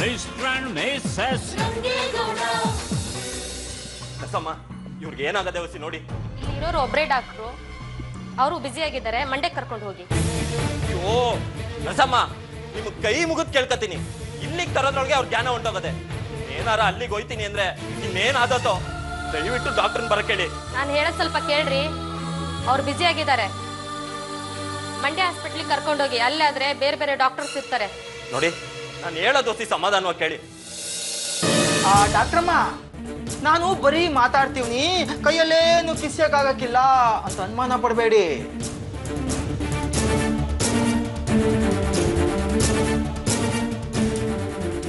Mister and Mrs ನಸಮ್ಮ, ಇವ್ರಿಗೆ ಏನಾಗದೆ ಹೊಸಿ ನೋಡಿ. ಇಲ್ಲಿರೋರು ಒಬ್ಬರೇ ಡಾಕ್ಟ್ರು, ಅವರು ಬ್ಯುಸಿ ಆಗಿದ್ದಾರೆ, ಮಂಡ್ಯ ಕರ್ಕೊಂಡು ಹೋಗಿ. ಅಯ್ಯೋ ನಸಮ್ಮ, ನಿಮ್ಗೆ ಕೈ ಮುಗಿದ್ ಕೇಳ್ಕತೀನಿ, ಇಲ್ಲಿಗೆ ತರೋದ್ರೊಳಗೆ ಅವ್ರ ಜ್ಞಾನ ಹೊಂಟೋಗದೆ. ಏನಾರ ಅಲ್ಲಿಗೆ ಹೋಯ್ತೀನಿ ಅಂದ್ರೆ ಇನ್ನೇನಾದತ್ತೋ, ದಯವಿಟ್ಟು ಡಾಕ್ಟರ್ನ ಬರಕೇಳಿ. ನಾನು ಹೇಳೋದು ಸ್ವಲ್ಪ ಕೇಳ್ರಿ, ಅವ್ರು ಬ್ಯುಸಿ ಆಗಿದ್ದಾರೆ, ಮಂಡ್ಯ ಹಾಸ್ಪಿಟ್ಲಿಗೆ ಕರ್ಕೊಂಡೋಗಿ. ಅಲ್ಲೇ ಆದ್ರೆ ಬೇರೆ ಬೇರೆ ಡಾಕ್ಟರ್ಸ್ ಇರ್ತಾರೆ. ನೋಡಿ, ನಾನು ಹೇಳೋದು ಸಮಾಧಾನವಾಗಿ ಕೇಳಿ. ಡಾಕ್ಟ್ರಮ್ಮ, ನಾನು ಬರೀ ಮಾತಾಡ್ತೀವಿ, ಕೈಯಲ್ಲೇನು ಕಿಸ್ಯಕ್ಕಾಗಕ್ಕಿಲ್ಲ ಅಂತ ಅನುಮಾನ ಪಡಬೇಡಿ.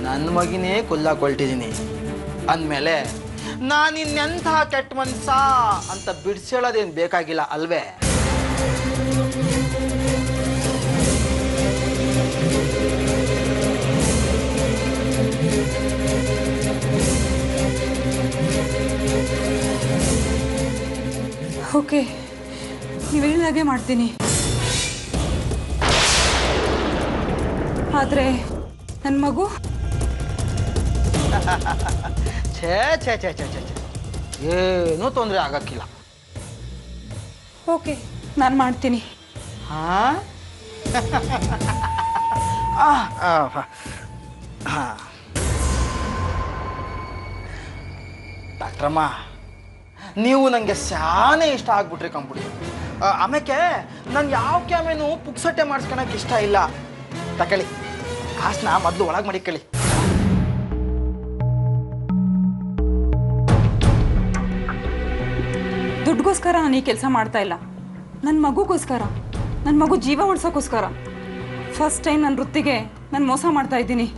ನನ್ನ ಮಗಿನೇ ಕೊಲ್ಲಾಕೊಳ್ತಿದ್ದೀನಿ ಅಂದಮೇಲೆ ನಾನಿನ್ನೆಂಥ ಕೆಟ್ಟ ಮನ್ಸ ಅಂತ ಬಿಡಿಸೇಳೋದೇನು ಬೇಕಾಗಿಲ್ಲ ಅಲ್ವೇ? ಓಕೆ, ನೀವು ಹೇಳಿದಾಗೆ ಮಾಡ್ತೀನಿ. ಆದರೆ ನನ್ನ ಮಗು ಛೇ ಛೇ ಛೇ ಛೇ ಛೇ ಛೇ, ಏನೂ ತೊಂದರೆ ಆಗಕ್ಕಿಲ್ಲ. ಓಕೆ, ನಾನು ಮಾಡ್ತೀನಿ. ಹಾಂ ಡಾಕ್ಟ್ರಮ್ಮ, ನೀವು ನನಗೆ ಶಾನೆ ಇಷ್ಟ ಆಗ್ಬಿಟ್ರಿ ಕಂಬಿಡಿ. ಆಮೇಲೆ ನಾನು ಯಾವ ಕ್ಯಾಮೇನು ಪುಕ್ಸಟ್ಟೆ ಮಾಡಿಸ್ಕೊಳಕ್ಕೆ ಇಷ್ಟ ಇಲ್ಲ. ತಕೊಳ್ಳಿ, ಕಾಸನ್ನ ಮೊದಲು ಒಳಗೆ ಮಡಿಕೊಳ್ಳಿ. ದುಡ್ಡುಗೋಸ್ಕರ ನಾನು ಈ ಕೆಲಸ ಮಾಡ್ತಾ ಇಲ್ಲ, ನನ್ನ ಮಗುಗೋಸ್ಕರ, ನನ್ನ ಮಗು ಜೀವ ಉಳ್ಸೋಕ್ಕೋಸ್ಕರ. ಫಸ್ಟ್ ಟೈಮ್ ನನ್ನ ವೃತ್ತಿಗೆ ನಾನು ಮೋಸ ಮಾಡ್ತಾ ಇದ್ದೀನಿ.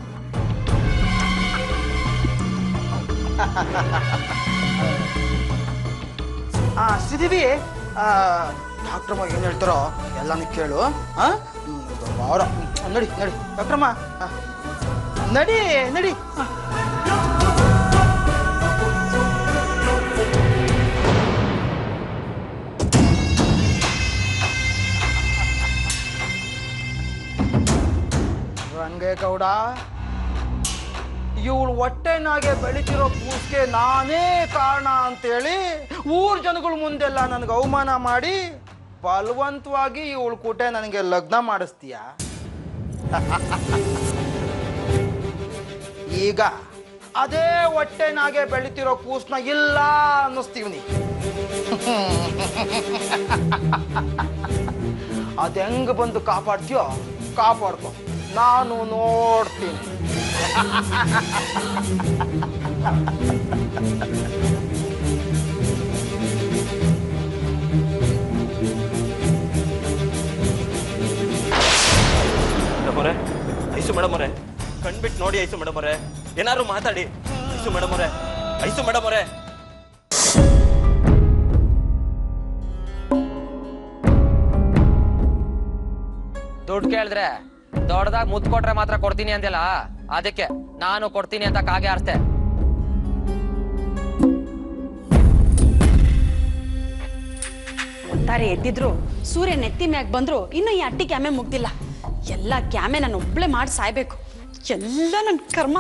ಶ್ರೀದೇವಿ, ಡಾಕ್ಟ್ರಮ್ಮ ಏನು ಹೇಳ್ತಾರೋ ಎಲ್ಲನೂ ಕೇಳು. ಅವರ ನಡಿ ನಡಿ ಡಾಕ್ಟ್ರಮ್ಮ, ನಡಿ ನಡಿ. ರಂಗೇಗೌಡ, ಇವಳು ಹೊಟ್ಟೆನಾಗೆ ಬೆಳಿತಿರೋ ಕೂಸ್ಗೆ ನಾನೇ ಕಾರಣ ಅಂತೇಳಿ ಊರ್ ಜನಗಳ ಮುಂದೆಲ್ಲ ನನಗೆ ಅವಮಾನ ಮಾಡಿ ಬಲವಂತವಾಗಿ ಇವಳು ಕೂಟೆ ನನಗೆ ಲಗ್ನ ಮಾಡಿಸ್ತೀಯ. ಈಗ ಅದೇ ಹೊಟ್ಟೆನಾಗೆ ಬೆಳಿತಿರೋ ಕೂಸ್ನ ಇಲ್ಲ ಅನ್ನಿಸ್ತೀವಿ. ಅದೆಂಗ ಬಂದು ಕಾಪಾಡ್ತೀಯೋ ಕಾಪಾಡ್ಕೊ, ನಾನು ನೋಡ್ತೀನಿ. ಮೇಡಮರೇ, ಐಸು ಮೇಡಮರೇ, ಕಣ್ಬಿಟ್ಟು ನೋಡಿ ಐಸು ಮೇಡಮರೇ, ಏನಾದ್ರು ಮಾತಾಡಿ. ಐಸು ಮೇಡಮರೇ, ಐಸು ಮೇಡಮರೇ. ದುಡ್ಡು ಕೇಳಿದ್ರೆ ದೊಡ್ಡದಾಗ ಮುದ್ದು ಕೊಟ್ರೆ ಮಾತ್ರ ಕೊಡ್ತೀನಿ ಅಂದಿಲ್ಲ, ಅದಕ್ಕೆ ನಾನು ಕೊಡ್ತೀನಿ ಅಂತ ಕಾಗೆ ಆರಿಸ್ದೆ. ಒತ್ತಾರೆ ಎದ್ದಿದ್ರು, ಸೂರ್ಯ ನೆತ್ತಿ ಮ್ಯಾಗ ಬಂದ್ರು, ಇನ್ನು ಈ ಅಟ್ಟಿ ಕ್ಯಾಮೆ ಮುಗ್ದಿಲ್ಲ. ಎಲ್ಲ ಕ್ಯಾಮೆ ನಾನು ಒಬ್ಳೆ ಮಾಡಿ ಸಾಯ್ಬೇಕು. ಎಲ್ಲ ನನ್ನ ಕರ್ಮ.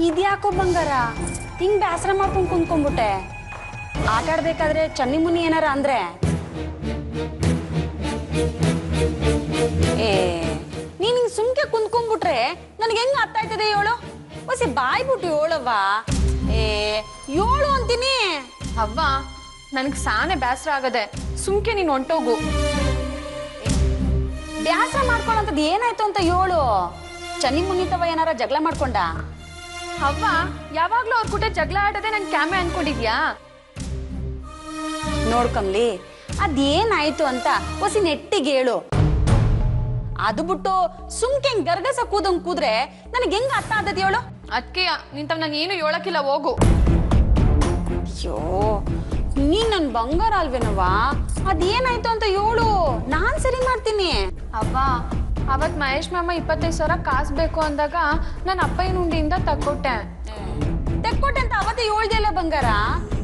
ಇದ್ಯಾಕೋ ಬಂಗಾರ ಹಿಂಗ್ ಬೇಸರ ಮಾಡ್ಕೊಂಡ್ ಕುಂತ್ಕೊಂಡ್ಬಿಟ್ಟೆ? ಆಟ ಆಡ್ಬೇಕಾದ್ರೆ ಚನ್ನಿ ಮುನಿ ಏನಾರ ಅಂದ್ರೆ ನೀನ್ ಹಿಂಗ್ ಸುಮ್ಕೆ ಕುಂತ್ಕೊಂಡ್ಬಿಟ್ರೆ ನನಗೆ ಹೆಂಗ್ ಅರ್ಥ ಆಯ್ತದೆ? ಹೇಳು ಹೊಸಿ ಬಾಯ್ ಬಿಟ್ಟು ಹೇಳವ್ವ. ಏಳು ಅಂತೀನಿ. ಅವ್ವ, ನನ್ಗೆ ಸಾನೆ ಬೇಸರ ಆಗದೆ, ಸುಮ್ಕೆ ನೀನ್ ಹೊಂಟೋಗು. ಬೇಸರ ಮಾಡ್ಕೊಳ್ಳೋಂಥದ್ದು ಏನಾಯ್ತು ಅಂತ ಹೇಳು. ಚನ್ನಿ ಮುನಿತವ ಏನಾರ ಜಗಳ ಮಾಡ್ಕೊಂಡ? ಅವ್ವ, ಯಾವಾಗ್ಲೂ ಅವ್ರ ಕೂಟ ಜಗಳ ಆಡದೆ ನನ್ ಕ್ಯಾಮೆ ಅನ್ಕೊಂಡಿದ್ಯಾ? ನೋಡ್ಕಮ್ಲಿ, ಅದೇನಾಯ್ತು ಅಂತ ಹೊಸಿ ನೆಟ್ಟಿಗೆ ಹೇಳು. ಅದು ಬಿಟ್ಟು ಸುಮ್ಕೆ ಗರ್ಗಸ ಕೂದಂಗ್ ಕೂದ್ರೆ ನನಗೆ ಹೆಂಗ್ ಅರ್ಥ ಆದದ್ ಹೇಳು? ಅದಕ್ಕೆ ನಿಂತವ್ ನಾನು ಏನು ಹೇಳಕ್ಕಿಲ್ಲ, ಹೋಗು. ಅಯ್ಯೋ, ನೀನ್ ನನ್ ಬಂಗಾರ ಅಲ್ವೇನವ್ವ? ಅದೇನಾಯ್ತು ಅಂತ ಹೇಳು, ನಾನ್ ಸರಿ ಮಾಡ್ತೀನಿ. ಅವ್ವ, ಅವತ್ ಮಹೇಶ್ ಮಾಮ 25,000 ಕಾಸು ಬೇಕು ಅಂದಾಗ ನಾನು ಅಪ್ಪಯ್ಯನ ಉಂಡಿಯಿಂದ ತಕ್ಕೊಟ್ಟೆ ಅಂತ ಅವತ್ತೇ ಹೇಳ್ದೆಲ್ಲ ಬಂಗಾರ,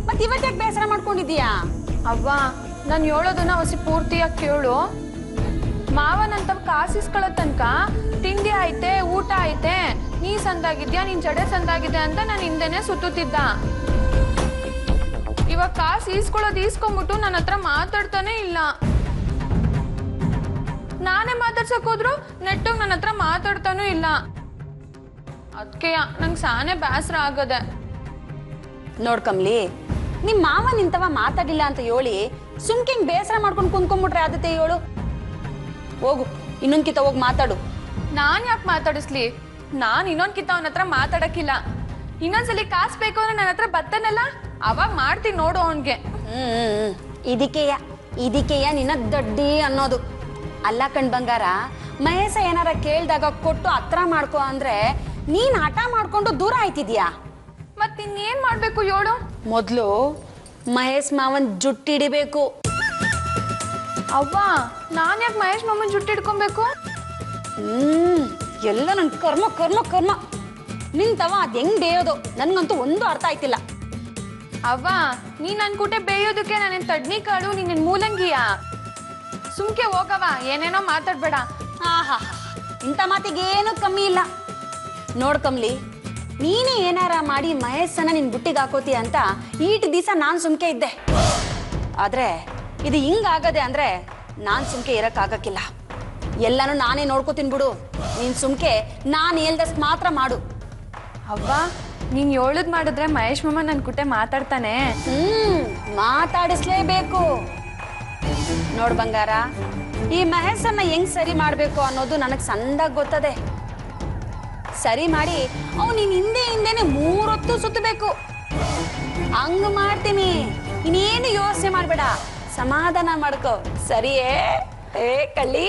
ಮತ್ ಇವತ್ತ್ಯಾಕೆ ಬೇಸರ ಮಾಡ್ಕೊಂಡಿದೀಯಾ? ಅವ್ವ, ನಾನು ಹೇಳೋದನ್ನ ಹೊಸಿ ಪೂರ್ತಿಯಾಗಿ ಕೇಳು. ಮಾವನಂತವ್ ಕಾಸು ಇಸ್ಕೊಳ್ಳೋ ತನಕ ತಿಂಡಿ ಐತೆ, ಊಟ ಐತೆ, ನೀ ಸಂದಾಗಿದ್ಯಾ, ನಿನ್ ಜಡೆ ಸಂದಾಗಿದೆ ಅಂತ ನಾನು ಹಿಂದೆನೆ ಸುತ್ತುತ್ತಿದ್ದ. ಇವಾಗ ಕಾಸು ಈಸ್ಕೊಳ್ಳೋದು ಈಸ್ಕೊಂಡ್ಬಿಟ್ಟು ನನ್ನ ಹತ್ರ ಮಾತಾಡ್ತಾನೆ ಇಲ್ಲ. ನಾನೇ ಮಾತಾಡ್ಸಕ್ ಹೋದ್ರು ನೆಟ್ಟೋಗ್ ನನ್ನ ಹತ್ರ ಮಾತಾಡ್ತಾನೂ ಇಲ್ಲ. ಅದಕ್ಕೆ ನಂಗೆ ಸಾನೆ ಬೇಸರ ಆಗದೆ. ನೋಡ್ ಕಮ್ಲಿ, ನಿಮ್ ಮಾವ ನಿಂತವ ಮಾತಾಡಿಲ್ಲ ಅಂತ ಹೇಳಿ ಸುಮ್ಕಿಂಗ್ ಬೇಸರ ಮಾಡ್ಕೊಂಡು ಕುಂತ್ಕೊಂಡ್ಬಿಟ್ರೆ ಆದತೆ ಹೇಳು. ಹೋಗು, ಇನ್ನೊಂದ್ಕಿತ ಹೋಗಿ ಮಾತಾಡು. ನಾನ್ ಯಾಕೆ ಮಾತಾಡಿಸ್ಲಿ? ನಾನ್ ಇನ್ನೊಂದ್ಕಿತ ಅವನ ಹತ್ರ ಮಾತಾಡಕ್ಕಿಲ್ಲ. ಇನ್ನೊಂದ್ಸಲಿ ಕಾಸು ಬೇಕು ಅಂದ್ರೆ ನನ್ನ ಹತ್ರ ಬತ್ತನಲ್ಲ, ಅವಾಗ ಮಾಡ್ತೀನಿ ನೋಡು ಅವನ್ಗೆ. ಇದಕ್ಕೆಯ ನಿನ್ನ ದಡ್ಡಿ ಅನ್ನೋದು. ಅಲ್ಲ ಕಣ್ ಬಂಗಾರ, ಮಹೇಶ ಏನಾರ ಕೇಳ್ದಾಗ ಕೊಟ್ಟು ಹತ್ರ ಮಾಡ್ಕೊ ಅಂದ್ರೆ ನೀನ್ ಹಠ ಮಾಡ್ಕೊಂಡು ದೂರ ಆಯ್ತಿದ್ಯಾ. ಮತ್ ಇನ್ನೇನ್ ಮಾಡ್ಬೇಕು ಹೇಳು? ಮೊದ್ಲು ಮಹೇಶ್ ಮಾವನ್ ಜುಟ್ಟಿಡಿಬೇಕು. ಅವ್ವ, ನಾನ್ ಯಾಕೆ ಮಹೇಶ್ ಮಾಮನ್ ಜುಟ್ಟು ಹಿಡ್ಕೊಬೇಕು? ಎಲ್ಲ ನನ್ ಕರ್ಮ ಕರ್ಮ ಕರ್ಮ. ನಿಂತವ ಅದ್ ಹೆಂಗ್ ಬೇಯೋದು ನನ್ಗಂತೂ ಒಂದು ಅರ್ಥ ಆಯ್ತಿಲ್ಲ. ಅವ್ವ, ನೀ ನನ್ ಕೂಟೆ ಬೇಯೋದಕ್ಕೆ ನಾನೇನ್ ತಡ್ನಿ ಕಾಳು, ನೀನ್ ಮೂಲಂಗಿಯ? ಸುಮ್ಕೆ ಹೋಗವ, ಏನೇನೋ ಮಾತಾಡ್ಬೇಡ. ಆಹಾ, ಇಂಥ ಮಾತಿಗೇನು ಕಮ್ಮಿ ಇಲ್ಲ. ನೋಡ್ ಕಮ್ಲಿ, ನೀನೇ ಏನಾರ ಮಾಡಿ ಮಹೇಶನ ನಿನ್ ಬುಟ್ಟಿಗೆ ಹಾಕೋತೀಯ ಅಂತ ಈಟ್ ದಿವಸ ನಾನ್ ಸುಮ್ಕೆ ಇದ್ದೆ. ಆದ್ರೆ ಇದು ಹಿಂಗಾಗದೆ ಅಂದ್ರೆ ನಾನ್ ಸುಮ್ಕೆ ಇರಕ್ಕಾಗಕ್ಕಿಲ್ಲ. ಎಲ್ಲಾನು ನಾನೇ ನೋಡ್ಕೋತೀನಿ ಬಿಡು. ನೀನ್ ಸುಮ್ಕೆ ನಾನ್ ಹೇಳ್ದಷ್ಟು ಮಾತ್ರ ಮಾಡು. ಅವ್ವ, ನೀನ್ ಹೇಳುದ್ ಮಾಡಿದ್ರೆ ಮಹೇಶ್ ಮಾಮ ನನ್ ಕೂಟೆ ಮಾತಾಡ್ತಾನೆ. ಮಾತಾಡಿಸ್ಲೇಬೇಕು. ನೋಡ್ ಬಂಗಾರ, ಈ ಮಹೇಶನ್ನ ಹೆಂಗ್ ಸರಿ ಮಾಡ್ಬೇಕು ಅನ್ನೋದು ನನಗ್ ಸಂದಾಗ ಗೊತ್ತದೆ. ಸರಿ ಮಾಡಿ ನೀನ್ ಹಿಂದೆನೆ 3 ಹೊತ್ತು ಸುತ್ತಬೇಕು. ಹಂಗ ಮಾಡ್ತೀನಿ. ಇನ್ನೇನು ಯೋಚನೆ ಮಾಡ್ಬೇಡ, ಸಮಾಧಾನ ಮಾಡ್ಕೋ. ಸರಿಯೇ ಏ ಕಳ್ಳಿ?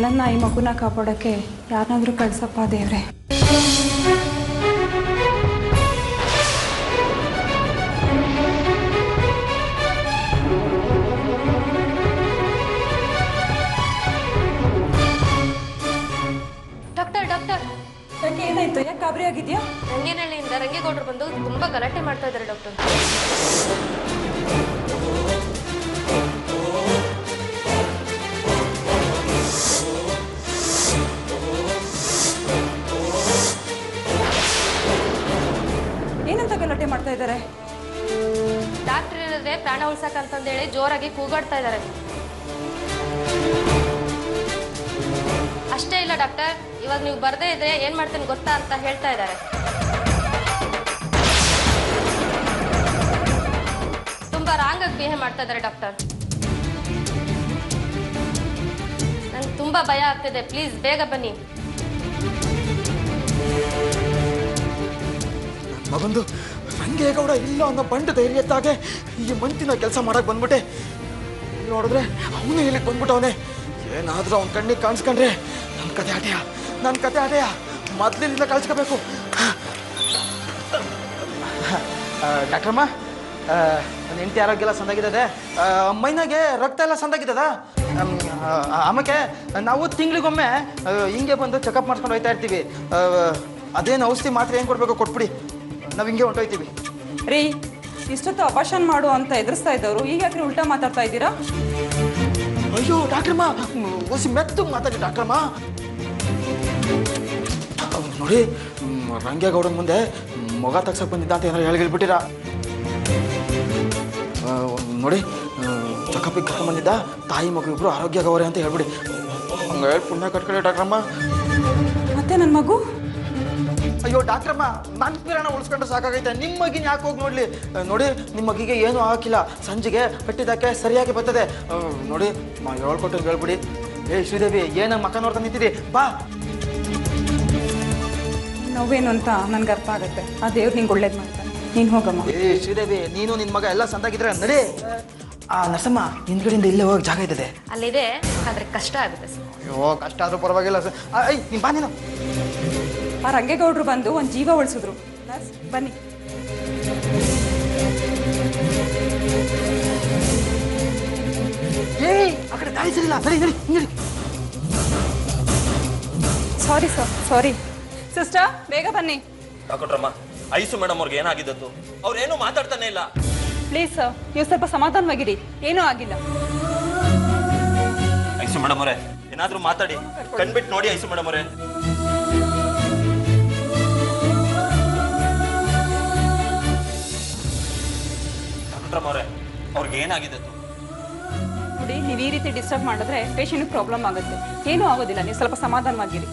ನನ್ನನ್ನು ಈ ಮಗುನ ಕಾಪಾಡೋಕ್ಕೆ ಯಾರನ್ನಾದ್ರೂ ಕಳ್ಸಪ್ಪ ದೇವ್ರೆ. ಡಾಕ್ಟರ್ ಡಾಕ್ಟರ್, ಯಾಕೆ ಏನಾಯ್ತು? ಯಾಕೆ ಗಾಬರಿ ಆಗಿದ್ಯಾ? ರಂಗೇನಹಳ್ಳಿಯಿಂದ ರಂಗೇಗೌಡರು ಬಂದು ತುಂಬಾ ಗಲಾಟೆ ಮಾಡ್ತಾ ಇದ್ದಾರೆ ಡಾಕ್ಟರ್. ಏನಂತ ಗಲಾಟೆ ಮಾಡ್ತಾ ಇದ್ದಾರೆ? ಡಾಕ್ಟರ್ ಹೇಳಿದ್ರೆ ಪ್ರಾಣ ಉಳ್ಸಕ್ಕಂತಂದೇಳಿ ಜೋರಾಗಿ ಕೂಗಾಡ್ತಾ ಇದ್ದಾರೆ. ಅಷ್ಟೇ ಇಲ್ಲ ಡಾಕ್ಟರ್, ಇವಾಗ ನೀವು ಬರ್ದೇ ಇದ್ರೆ ಏನ್ ಮಾಡ್ತೇನೆ ಗೊತ್ತಾ ಅಂತ ಹೇಳ್ತಾ ಇದ್ದಾರೆ. ತುಂಬಾ ರಾಂಗ್ ಆಗಿ ಬಿಹೇವ್ ಮಾಡ್ತಾ ಇದ್ದಾರೆ ಡಾಕ್ಟರ್. ನಂಗೆ ತುಂಬಾ ಭಯ ಆಗ್ತಿದೆ, ಪ್ಲೀಸ್ ಬೇಗ ಬನ್ನಿ. ಮಗಂದು ರಂಗೇಗೌಡ ಇಲ್ಲ ಅನ್ನೋ ಬಂಡ ಧೈರ್ಯತ್ತಾಗೆ ಈ ಮಂತಿನ ಕೆಲಸ ಮಾಡಕ್ ಬಂದ್ಬಿಟ್ಟೆ. ನೋಡಿದ್ರೆ ಅವನು ಇಲ್ಲಿಗೆ ಬಂದ್ಬಿಟ್ಟವನೇ. ಏನಾದ್ರೂ ಅವ್ನ ಕಣ್ಣಿಗೆ ಕಾಣಿಸ್ಕೊಂಡ್ರೆ ನನ್ನ ಕತೆ ಆಟೆಯ ಮೊದ್ಲಿನಿಂದ ಕಳ್ಸ್ಕೋಬೇಕು. ಡಾಕ್ಟ್ರಮ್ಮ, ನನ್ನ ಹೆಂಡತಿ ಆರೋಗ್ಯ ಎಲ್ಲ ಸಂದಾಗಿದ್ದದೆ, ಮೈನಾಗೆ ರಕ್ತ ಎಲ್ಲ ಸಂದಾಗಿದ್ದದ. ಆಮೇಲೆ ನಾವು ತಿಂಗಳಿಗೊಮ್ಮೆ ಹಿಂಗೆ ಬಂದು ಚೆಕಪ್ ಮಾಡ್ಸ್ಕೊಂಡು ಹೋಗ್ತಾ ಇರ್ತೀವಿ. ಅದೇನು ಔಷಧಿ ಮಾತ್ರ ಏನು ಕೊಡಬೇಕು ಕೊಟ್ಬಿಡಿ, ನಾವು ಹಿಂಗೆ ಹೊಂಟೋಯ್ತೀವಿ. ರೀ, ಇಷ್ಟೊತ್ತು ಅಪಾಷನ್ ಮಾಡು ಅಂತ ಎದುರಿಸ್ತಾ ಇದ್ದವರು ಈಗ ಯಾಕ್ರಿ ಉಲ್ಟಾ ಮಾತಾಡ್ತಾ ಇದ್ದೀರಾ? ಅಯ್ಯೋ ಡಾಕ್ಟ್ರಮ್ಮ, ಹೊಸಿ ಮೆತ್ತು ಮಾತಾಡಿ ಡಾಕ್ಟ್ರಮ್ಮ. ನೋಡಿ, ರಂಗೇಗೌಡನ ಮುಂದೆ ಮೊಗ ತಗ್ಸಕ್ಕೆ ಬಂದಿದ್ದ ಅಂತ ಏನಾರು ಹೇಳ್ಬಿಟ್ಟಿರ. ನೋಡಿ, ಚೆಕಪ್ಪಿಗೆ ಕರ್ಕೊಂಡ್ಬಂದಿದ್ದ, ತಾಯಿ ಮಗು ಇಬ್ರು ಆರೋಗ್ಯಗವರೆ ಅಂತ ಹೇಳ್ಬಿಡಿ. ಹಂಗೆ ಹೇಳಿ ಪುಣ್ಯ ಕಟ್ಕೊಳ್ಳಿ ಡಾಕ್ಟ್ರಮ್ಮ. ಮತ್ತೆ ನನ್ನ ಮಗು? ಅಯ್ಯೋ ಡಾಕ್ಟ್ರಮ್ಮ, ನನ್ನ ಪಿರಾಣ ಉಳಿಸ್ಕೊಂಡ್ರೆ ಸಾಕಾಗೈತೆ. ನಿಮ್ಮ ಮಗಿನ ಯಾಕೆ ಹೋಗಿ ನೋಡಲಿ? ನೋಡಿ, ನಿಮ್ಮ ಮಗಿಗೆ ಏನೂ ಹಾಕಿಲ್ಲ. ಸಂಜೆಗೆ ಕಟ್ಟಿದ್ದಕ್ಕೆ ಸರಿಯಾಗಿ ಬರ್ತದೆ. ನೋಡಿ, ಹೇಳ್ಕೊಟ್ಟು ಹೇಳ್ಬಿಡಿ. ಶ್ರೀದೇವಿ ಏನ ಮಕ್ಕ ನೋಡ್ತಾ ನಿಂತಿದೆ, ಬಾ. ನೋವೇನು ಅಂತ ನನ್ಗೆ ಅರ್ಥ ಆಗುತ್ತೆ. ಆ ದೇವ್ರು ನಿಂಗೆ ಒಳ್ಳೇದು ಮಾಡ್ತಾನೆ. ನೀನು ಹೋಗಮ್ಮ. ಶ್ರೀದೇವಿ, ನೀನು ನಿನ್ ಮಗ ಎಲ್ಲ ಸಂತಾಗಿದ್ರೆ ನಡಿ. ಆ ನರಸಮ್ಮ, ಹಿಂದ್ಗಡೆಯಿಂದ ಇಲ್ಲೇ ಹೋಗಿ ಜಾಗ ಇದ್ದದೆ. ಅಲ್ಲಿದೆ, ಆದ್ರೆ ಕಷ್ಟ ಆಗುತ್ತೆ ಸರ್. ಅಯ್ಯೋ, ಕಷ್ಟ ಆದ್ರೂ ಪರವಾಗಿಲ್ಲ ಸರ್. ನೀನ್ ಬಾ ನೀನು. ಆ ರಂಗೇಗೌಡರು ಬಂದು ಒಂದು ಜೀವ ಉಳಿಸಿದ್ರು. ಬನ್ನಿ. ಆ ಕಡೆ ದಾರಿ ಸರಿಲ್ಲ. ನಡಿ ನಡಿ ನಡಿ. ಸಾರಿ ಸರ್, ಸಾರಿ. ಸಿಸ್ಟರ್, ಬೇಗ ಬನ್ನಿ. ಡಾಕ್ಟ್ರಮ್ಮ, ಐಸು ಮೇಡಮ್ ಅವ್ರಿಗೆ ಏನಾಗಿದ್ದು? ಅವ್ರೇನು ಮಾತಾಡ್ತಾನೆ ಇಲ್ಲ. ಪ್ಲೀಸ್ ಸರ್, ನೀವು ಸ್ವಲ್ಪ ಸಮಾಧಾನವಾಗಿರಿ. ಏನೂ ಆಗಿಲ್ಲ. ಐಸು ಮೇಡಮ್ ಅವರೇ, ಏನಾದ್ರೂ ಮಾತಾಡಿ, ಕಣ್ಬಿಟ್ಟು ನೋಡಿ ಐಸು ಮೇಡಮ್ ಅವರೇ. ಡಾಕ್ಟ್ರಮ್ಮ ಅವರೇ, ಅವ್ರಿಗೆ ಏನಾಗಿದೆ? ನೋಡಿ, ನೀವು ಈ ರೀತಿ ಡಿಸ್ಟರ್ಬ್ ಮಾಡಿದ್ರೆ ಪೇಷಂಟ್ಗೆ ಪ್ರಾಬ್ಲಮ್ ಆಗುತ್ತೆ. ಏನೂ ಆಗೋದಿಲ್ಲ, ನೀವು ಸ್ವಲ್ಪ ಸಮಾಧಾನವಾಗಿರಿ.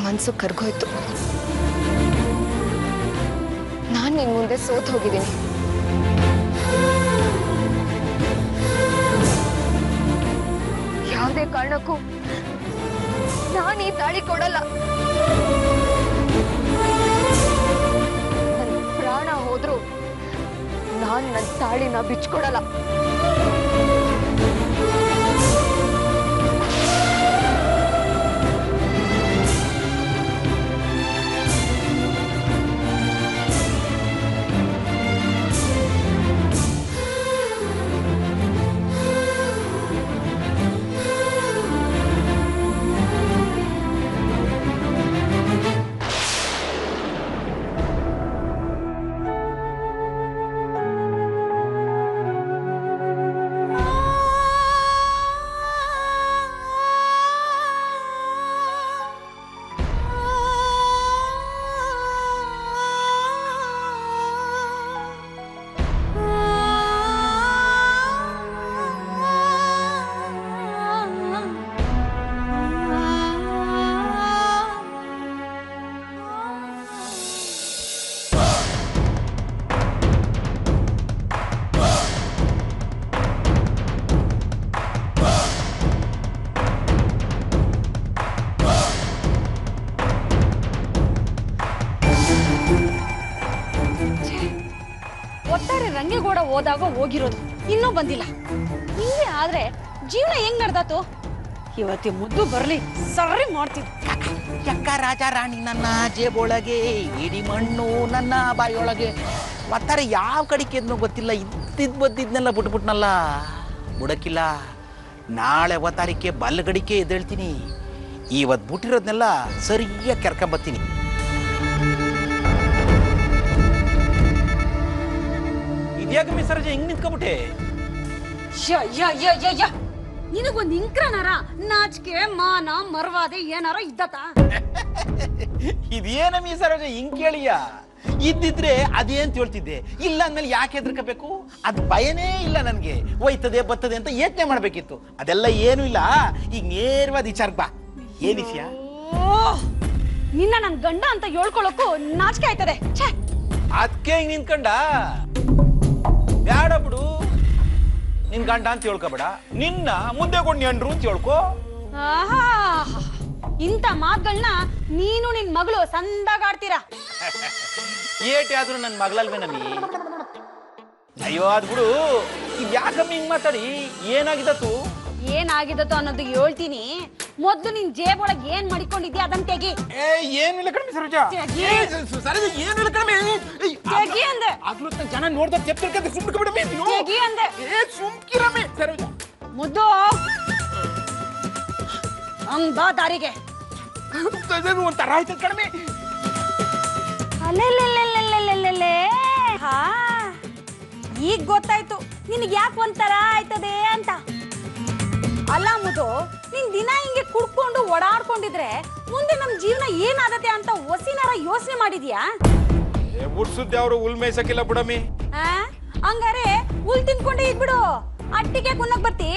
ಮನಸ್ಸು ಕರ್ಗೋಯ್ತು. ನಾನು ನಿನ್ ಮುಂದೆ ಸೋತ್ ಹೋಗಿದ್ದೀನಿ. ಯಾವುದೇ ಕಾರಣಕ್ಕೂ ನಾನು ಈ ತಾಳಿ ಕೊಡಲ್ಲ. ನನ್ನ ಪ್ರಾಣ ಹೋದ್ರು ನಾನು ನನ್ನ ತಾಳಿನ ಬಿಚ್ಕೊಡಲ್ಲ. ರಂಗೇಗೌಡ ಹೋದಾಗ ಹೋಗಿರೋದು, ಇನ್ನೂ ಬಂದಿಲ್ಲ. ಹಿಂಗೆ ಆದ್ರೆ ಜೀವನ ಹೆಂಗ್ ನಡ್ದಾತು? ಇವತ್ತಿ ಮುದ್ದು ಬರ್ಲಿ, ಸರಿ ಮಾಡ್ತಿದ್ದೆ. ಯಕ್ಕ ರಾಜ ರಾಣಿ ನನ್ನ ಜೇಬೊಳಗೆ, ಇಡಿ ಮಣ್ಣು ನನ್ನ ಬಾಯೊಳಗೆ. ಒತ್ತಾರೆ ಯಾವ ಕಡೆಗೆ ಎದ್ನೋ ಗೊತ್ತಿಲ್ಲ, ಬದ್ದಿದ್ನೆಲ್ಲ ಬಿಟ್ಬಿಟ್ನಲ್ಲ. ಬುಡಕ್ಕಿಲ್ಲ, ನಾಳೆ ಅವತಾರಕ್ಕೆ ಬಲ್ಗಡಿಕೆ ಎದ್ದೇಳ್ತೀನಿ. ಇವತ್ತು ಬಿಟ್ಟಿರೋದ್ನೆಲ್ಲ ಸರಿಯಾಗಿ ಕರ್ಕೊಂಬತ್ತೀನಿ. ಇದ್ಯಾಕಮ್ಮಿ ಸರೋಜ ಹಿಂಗ್ ನಿಂತ್ಕೊಬಿಟ್ಟೆ? ನಿನಗೊಂದು ಇಂಕ್ರನಾರ ನಾಚಿಕೆ ಮಾನ ಮರ್ವಾದೆ ಏನಾರ ಇದ್ದತ? ಇದೇನಮ್ಮಿ ಸರೋಜ ಹಿಂಗ್ ಕೇಳಿಯ? ಇದ್ದಿದ್ರೆ ಅದೇ ಅಂತ ಹೇಳ್ತಿದ್ದೆ. ಇಲ್ಲ ಅಂದ್ಮೇಲೆ ಯಾಕೆ ಹೆದರ್ಕಬೇಕು? ಅದ್ ಭಯನೇ ಇಲ್ಲ ನನ್ಗೆ. ಹೋಯ್ತದೆ ಬರ್ತದೆ ಅಂತ ಯೋಚನೆ ಮಾಡ್ಬೇಕಿತ್ತು. ಅದೆಲ್ಲ ಏನು ಇಲ್ಲ. ಈಗ ನೇರವಾದ ವಿಚಾರ ಬಾ. ಏನ್ ವಿಷಯ? ನಿನ್ನ ನನ್ ಗಂಡ ಅಂತ ಹೇಳ್ಕೊಳಕ್ಕೂ ನಾಚಿಕೆ ಆಯ್ತದೆ. ಅದಕ್ಕೆ ಹಿಂಗ್ ನಿಂತ್ಕೊಂಡ? ಬ್ಯಾಡ ಬಿಡು, ನಿನ್ ಗಂಡ ಅಂತ ಹೇಳ್ಕೊಬೇಡ, ನಿನ್ನ ಮುಂದೆ ಕೊಂಡು ಎಂಡ್ರು ಅಂತ ಹೇಳ್ಕೊ. ಇಂಥ ಮಾತುಗಳನ್ನ ನೀನು ನಿನ್ ಮಗಳು ಸಂದಾಗ ಆಡ್ತೀರಾ. ಏಟೆ ಆದ್ರೂ ನನ್ ಮಗಳಲ್ವೇ ನಮ್ಮಿ? ಅಯ್ಯೋ ಅದ್ ಬಿಡು, ಇದ್ ಯಾಕಮ್ಮಿ ಹಿಂಗ್ ಮಾತಾಡಿ? ಏನಾಗಿದತ್ತು? ಏನಾಗಿದತ್ತು ಅನ್ನೋದು ಹೇಳ್ತೀನಿ. ಮೊದ್ಲು ನಿನ್ ಜೇಬೊಳಗೆ ಏನ್ ಮಾಡಿಕೊಂಡಿದ್ಯಾ ಅದನ್ನ ತೆಗಿ. ಏನಿಲ್ಲ ಕಡಿಮೆ ಸರೋಜ. ಸರೋಜ ಏನಿಲ್ಲ ಕಡಿಮೆ. ತೆಗಿ ಅಂದೆ. ಆಗ್ಲೂ ಜನ ನೋಡ್ದ ಚೆಪ್ಪಿರ್ಕಂತ ಸುಮ್ಕಿಬಿಡಮಿ. ತೆಗಿ ಅಂದೆ. ಸುಮ್ಕಿರಮಿ ಸರೋಜ. ಮುದ್ದು ಹಂಗ್ ಬಾ ದಾರಿಗೆ. ಒಂಥರ ಆಯ್ತದ ಕಡಿಮೆ. ಅಲ್ಲೆಲ್ಲೆಲ್ಲೆಲ್ಲೆಲ್ಲೆಲ್ಲೆಲ್ಲೆ. ಹಾ, ಈಗ ಗೊತ್ತಾಯ್ತು ನಿನಗೆ ಯಾಕೆ ಒಂಥರ ಆಯ್ತದೆ ಅಂತ. ಅಲ್ಲ ಮುದು, ನೀನ್ ದಿನ ಹಿಂಗೆ ಕುಡ್ಕೊಂಡು ಓಡಾಡ್ಕೊಂಡಿದ್ರೆ ಮುಂದೆ ನಮ್ ಜೀವನ ಏನಾಗತ್ತೆ ಅಂತ ಹೊಸಿನಾರ ಯೋಚನೆ ಮಾಡಿದ್ಯಾ? ಉಡ್ಸುದ್ದೆ ಅವರು ಹುಲ್ ಮೇಯ್ಸಕ್ಕಿಲ್ಲ ಬಿಡಮಿ. ಹಂಗಾರೆ ಹುಲ್ ತಿನ್ಕೊಂಡೇ ಇದ್ಬಿಡು. ಅಟ್ಟಿಗೆ ಕುನ್ನಕ್ ಬರ್ತಿ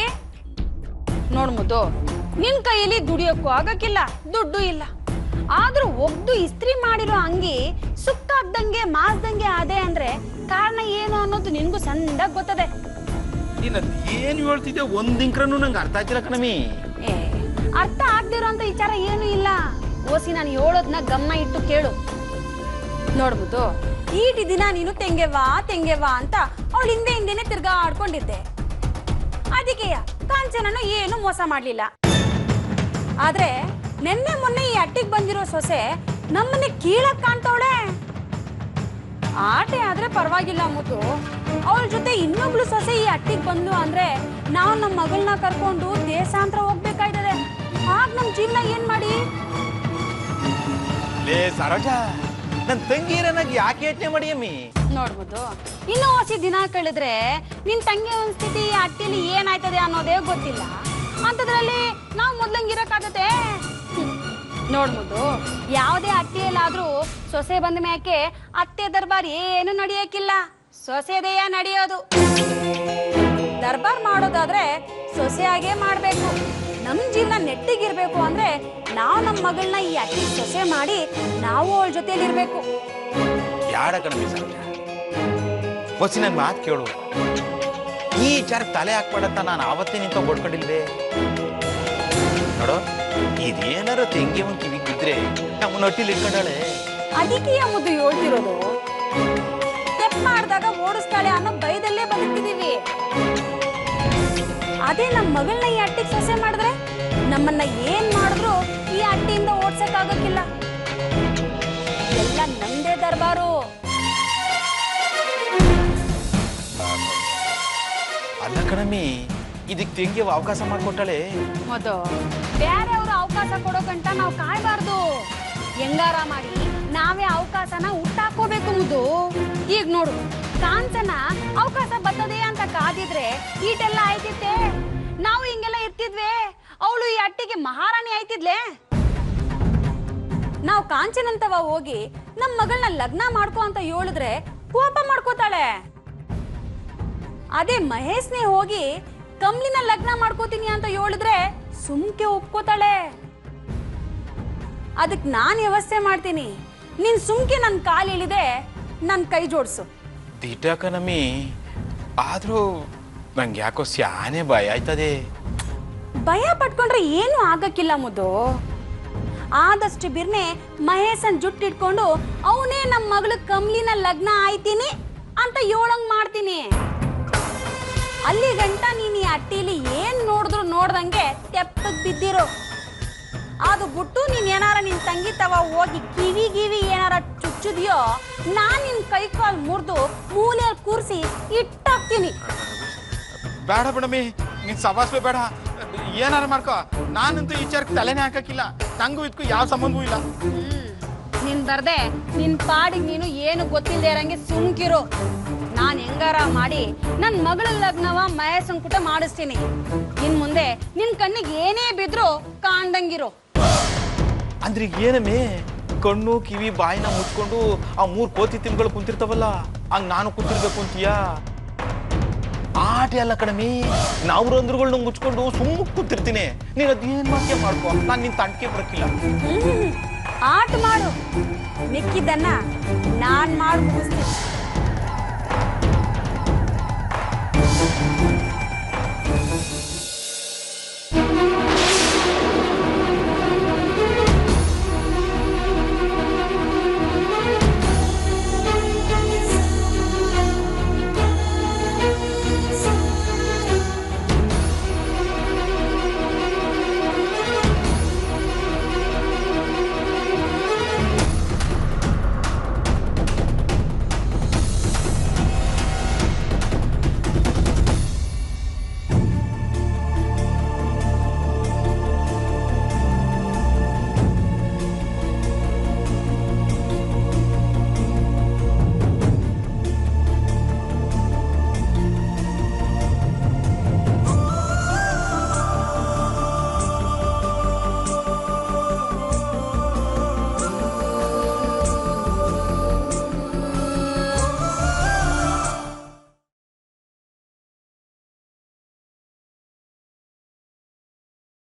ನೋಡ್ ಮುದ್ದು, ನಿನ್ ಕೈಯಲ್ಲಿ ದುಡಿಯೋಕ್ಕೂ ಆಗಕ್ಕಿಲ್ಲ, ದುಡ್ಡು ಇಲ್ಲ. ಆದ್ರೂ ಒಗ್ದು ಇಸ್ತ್ರಿ ಮಾಡಿರೋ ಅಂಗಿ ಸುಕ್ಕಾಗ್ದಂಗೆ ಮಾಸ್ದಂಗೆ ಅದೇ ಅಂದ್ರೆ ಕಾರಣ ಏನು ಅನ್ನೋದು ನಿನ್ಗೂ ಸಂದಾಗ ಗೊತ್ತದೆ. ನೀನ್ ಏನ್ ಹೇಳ್ತಿದ್ದೆ ಒಂದಿಂಕ್ರನು ನಂಗೆ ಅರ್ಥ ಆಯ್ತಿಲ್ಲ ಕಣಮಿ. ಅರ್ಥ ಆಗ್ದಿರೋ ಅಂತ ವಿಚಾರ ಏನು ಇಲ್ಲ. ಓಸಿ ನಾನು ಹೇಳೋದ್ನ ಗಮನ ಇಟ್ಟು ಕೇಳು. ನೋಡ್ಬೋದು, ಈಟಿ ದಿನ ನೀನು ತೆಂಗೆವಾ ಅಂತ ಅವಳು ಹಿಂದೆನೆ ತಿರ್ಗಾಡ್ಕೊಂಡಿದ್ದೆ. ಅದಕ್ಕೆ ಕಾಂಚನನು ಏನು ಮೋಸ ಮಾಡ್ಲಿಲ್ಲ. ಆದ್ರೆ ನೆನ್ನೆ ಮೊನ್ನೆ ಈ ಅಟ್ಟಿಗೆ ಬಂದಿರೋ ಸೊಸೆ ನಮ್ಮನ್ನೇ ಕೀಳಕ್ ಕಾಣ್ತವಳೆ. ಆಟೆ ಆದ್ರೆ ಪರವಾಗಿಲ್ಲ ಮುದ್ದು, ಅವಳ ಜೊತೆ ಇನ್ನೊಬ್ಳು ಸೊಸೆ ಈ ಅಟ್ಟಿಗೆ ಬಂದು ಅಂದ್ರೆ ನಾವು ನಮ್ಮ ಮಗಳನ್ನ ಕರ್ಕೊಂಡು ದೇಶಾಂತರ ಹೋಗ್ಬೇಕಾಯ್ತದೆ. ಆಗ ನಮ್ ಜೀವನ ಏನ್ ಮಾಡಿ? ಲೇ ಸರೋಜ, ನನ್ ತಂಗಿರನಾಗಿ ಯಾಕೆ ಯೋಚನೆ ಮಾಡಿ ಅಮ್ಮಿ? ನೋಡ್ಬೋದು, ಇನ್ನೂ ಹೊಸಿ ದಿನ ಕಳೆದ್ರೆ ನಿನ್ ತಂಗಿ ಒಂದ್ ಸ್ಥಿತಿ ಈ ಅಟ್ಟಿಲಿ ಏನಾಯ್ತದೆ ಅನ್ನೋದೇ ಗೊತ್ತಿಲ್ಲ. ಅಂತದ್ರಲ್ಲಿ ನಾವು ಮೊದ್ಲಂಗಿರಕ್ಕಾಗತ್ತೆ? ನೋಡ್ಬೋದು, ಯಾವುದೇ ಅಟ್ಟಿಯಲ್ಲಾದ್ರೂ ಸೊಸೆ ಬಂದ ಮ್ಯಾಕೆ ಅತ್ತೆ ದರ್ಬಾರ್ ಏನು ನಡೆಯಕ್ಕಿಲ್ಲ, ಸೊಸೆದೆಯ ನಡೆಯೋದು. ದರ್ಬಾರ್ ಮಾಡೋದಾದ್ರೆ ಸೊಸೆಯಾಗೇ ಮಾಡ್ಬೇಕು. ನಮ್ ಜೀವನ ನೆಟ್ಟಿಗಿರ್ಬೇಕು ಅಂದ್ರೆ ನಾವು ನಮ್ಮ ಮಗಳನ್ನ ಈ ಅಟ್ಟಿಗೆ ಸೊಸೆ ಮಾಡಿ ನಾವು ಅವಳ ಜೊತೆಲಿ ಇರ್ಬೇಕು. ಯಾಡ ಕಣಮಿ ಸರೋಜ, ಹೊಸಿ ನನ್ ಮಾತು ಕೇಳು. ಈ ವಿಚಾರ ತಲೆ ಹಾಕ್ಬೇಡಂತ ನಾನು ಆವತ್ತೇ ನಿಂತ ಓಡ್ಕೊಂಡಿಲ್ವೇ? ನೋಡೋ, ಇದೇನಾರ ತೆಂಗಿ ಒಂದ್ ಕಿವಿಗೆ ಬಿದ್ರೆ ನಮ್ಮನ್ನ ಹೊಟ್ಟಿಲಿ ಇಟ್ಕೊಂಡಾಳೆ. ಅದಕ್ಕೆ ಮುದ್ದು ಹೇಳ್ತಿರೋದು. ತೆಪ್ಪ ಮಾಡಿದಾಗ ಓಡಿಸ್ತಾಳೆ ಅನ್ನೋ ಭಯದಲ್ಲೇ ಬದುಕಿದೀವಿ. ಅದೇ ನಮ್ಮ ಮಗಳನ್ನ ಈ ಅಟ್ಟಿಗೆ ಸೊಸೆ ಮಾಡಿದ್ರೆ ನಮ್ಮನ್ನ ಏನ್ ಮಾಡಿದ್ರು ಈ ಅಟ್ಟಿಯಿಂದ ಓಡ್ಸಕ್ ಆಗಕ್ಕಿಲ್ಲ. ಎಲ್ಲ ನಮ್ದೇ ದರ್ಬಾರು. ಅಲ್ಲ ಕಣಮಿ, ಇದಕ್ ತೆಂಗಿ ಅವಕಾಶ ಮಾಡ್ಕೊಟ್ಟಾಳೆ. ಮೊದಲು ಬೇರೆಯವರು ಅವಕಾಶ ಕೊಡೋ ಗಂಟ ನಾವು ಕಾಯ್ಬಾರ್ದು. ಹೆಂಗಾರ ಮಾಡಿ ನಾವೇ ಅವಕಾಶನ ಹುಟ್ಟಾಕೋಬೇಕು ಮುದ್ದು. ಈಗ ನೋಡು, ಕಾಂಚನ ಅವಕಾಶ ಬರ್ತದೆ ಅಂತ ಕಾದಿದ್ರೆ ಈಟೆಲ್ಲ ಆಯ್ತಿತ್ತೆ. ನಾವು ಹಿಂಗೆಲ್ಲ ಇರ್ತಿದ್ವಿ, ಅವಳು ಈ ಅಟ್ಟಿಗೆ ಮಹಾರಾಣಿ ಆಯ್ತಿದ್ಲೆ. ನಾವು ಕಾಂಚನಂತವ ಹೋಗಿ ನಮ್ಮ ಮಗಳನ್ನ ಲಗ್ನ ಮಾಡ್ಕೋ ಅಂತ ಹೇಳಿದ್ರೆ ಕೋಪ ಮಾಡ್ಕೋತಾಳೆ. ಅದೇ ಮಹೇಶ್ನೇ ಹೋಗಿ ಕಮ್ಲಿನ ಲಗ್ನ ಮಾಡ್ಕೋತೀನಿ ಅಂತ ಹೇಳಿದ್ರೆ ಸುಮ್ಕೆ ಒಪ್ಕೋತಾಳೆ. ಅದಕ್ಕೆ ನಾನು ವ್ಯವಸ್ಥೆ ಮಾಡ್ತೀನಿ. ನೀನ್ ಸುಮ್ಕೆ ನನ್ನ ಕಾಲು ಇಳಿದೆ ನನ್ನ ಕೈ ಜೋಡಿಸು. ದಿಟ ಕಣಮಿ, ಆದ್ರೂ ನಂಗೆ ಯಾಕೋ ಸ್ಯಾನೆ ಭಯ ಆಯ್ತದೆ. ಭಯ ಪಟ್ಕೊಂಡ್ರೆ ಏನು ಆಗಕ್ಕಿಲ್ಲ ಮುದ್ದು. ಆದಷ್ಟು ಬಿರ್ನೆ ಮಹೇಶನ್ ಜುಟ್ಟಿಟ್ಕೊಂಡು ಅವನೇ ನಮ್ಮ ಮಗಳು ಕಮ್ಲಿನ ಲಗ್ನ ಆಯ್ತೀನಿ ಅಂತ ಹೇಳಂಗ್ ಮಾಡ್ತೀನಿ. ಅಲ್ಲಿ ಗಂಟ ನೀನ್ ಈ ಅಟ್ಟಿಲಿ ಏನ್ ನೋಡಿದ್ರು ನೋಡ್ದಂಗೆ ತೆಪ್ಪಗ್ ಬಿದ್ದಿರೋ. ಅದು ಬಿಟ್ಟು ನೀನ್ ಏನಾರ ನಿನ್ ತಂಗಿ ತವ ಹೋಗಿ ಕಿವಿ ಏನಾರ ಚುಚ್ಚುದಿಯೋ, ನಾನ್ ನಿನ್ ಕೈ ಕಾಲ್ ಮುರಿದು ಮೂಲೆಯಲ್ಲಿ ಕೂರಿಸಿ ಇಟ್ಟಾಕ್ತೀನಿ. ಬೇಡ ಬಿಡಮಿ, ನೀನ್ ಸವಾಸ್ಬೇ ಬೇಡ. ಏನಾರ ಮಾಡ್ಕೋ, ನಾನಂತೂ ಈ ವಿಚಾರಕ್ಕೆ ತಲೆನೇ ಹಾಕಕ್ಕಿಲ್ಲ. ತಂಗು ಇದಕ್ಕೂ ಯಾವ ಸಂಬಂಧವೂ ಇಲ್ಲ. ನೀನ್ ಬರ್ದೆ ನಿನ್ ಪಾಡಿಗೆ ನೀನು ಏನು ಗೊತ್ತಿಲ್ಲದೆ ಇರಂಗೆ ಸುಮ್ಕಿರು. ನಾನ್ ಹೆಂಗಾರ ಮಾಡಿ ನನ್ ಮಗಳ ಲಗ್ನವ ಮಹೇಶ್ ಸಂಕುಟ ಮಾಡಿಸ್ತೀನಿ. ಇನ್ ಮುಂದೆ ನಿನ್ ಕಣ್ಣಿಗೆ ಏನೇ ಬಿದ್ರು ಕಾಣ್ದಂಗಿರು. ಅಂದ್ರೆ ಏನಮ್ಮೆ ಕಣ್ಣು ಕಿವಿ ಬಾಯಿನ ಮುಚ್ಕೊಂಡು ಆ 3 ಕೋತಿ ತಿಮ್ಗಳು ಕುಂತಿರ್ತಾವಲ್ಲ ಹಂಗ ನಾನು ಕುಂತಿರ್ಬೇಕು ಅಂತೀಯಾ? ಆಟ ಅಲ್ಲ ಕಣಮಿ, ನಾವು ರಂಧ್ರಗಳನ್ನ ಮುಚ್ಕೊಂಡು ಸುಮ್ಮ ಕೂತಿರ್ತೀನಿ. ನೀನ್ ಅದೇನ್ ಮಾಡ್ಕೆ ಮಾಡ್ಕೋ, ನಾನ್ ನಿನ್ ತಂಟಕ್ಕೆ ಬರಕಿಲ್ಲ. ಆಟ ಮಾಡು, ಮಿಕ್ಕಿದ್ದನ್ನ ನಾನ್ ಮಾಡಿ ಮುಗಿಸ್ತೀನಿ.